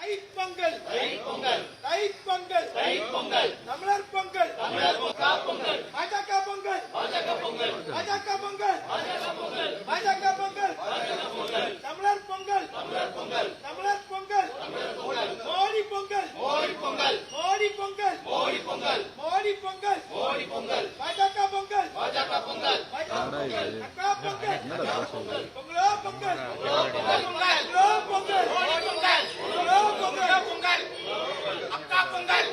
தைப்பொங்கல் தமிழர் பொங்கல் பாஜக பொங்கல் தமிழர் பொங்கல் மோடி பொங்கல் பாஜக பொங்கல் அக்கா பொங்கல் பொங்கலோ பொங்கல் அக்கா பொங்கல் பொங்கலோ பொங்கல் அக்கா பொங்கல்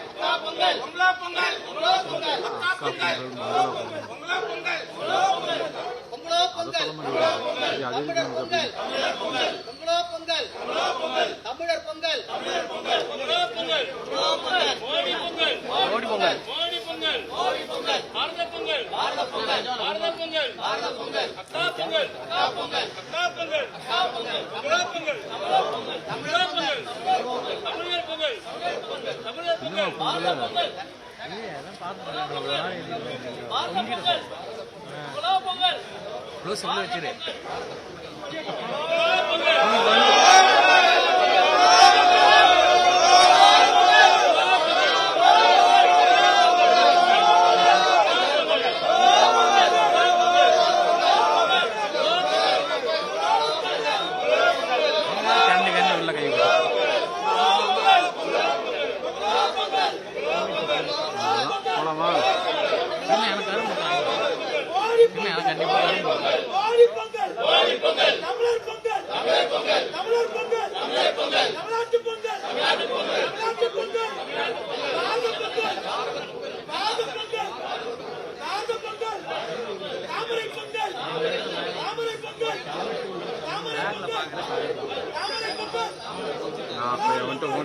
பொங்கலோ பொங்கல் தமிழர் பொங்கல் மோடி பொங்கல் பாரத பொங்கல் அக்கா பொங்கல் பொங்கலோ பொங்கல் தமிழர் பொங்கல் வச்சிரு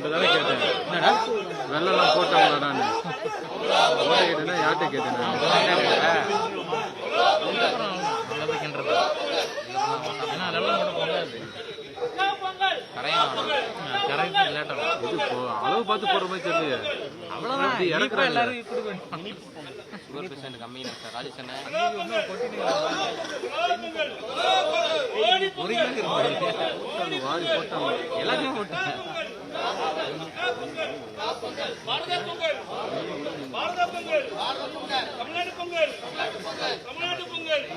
தானே கேட்டேன் வெள்ளெல்லாம் போட்டாங்களா நான் கேட்டேன்னா யார்கிட்ட கேட்டேன் அளவு பார்த்து போற மாதிரி தெரியல அவ்வளவுதான் எல்லாரும் சுகர் பேஷண்ட் கம்மி ராஜேஷன் வாரி போட்டாங்க எல்லாத்தையும் போட்டாங்க தமிழ்நாடு பொங்கல்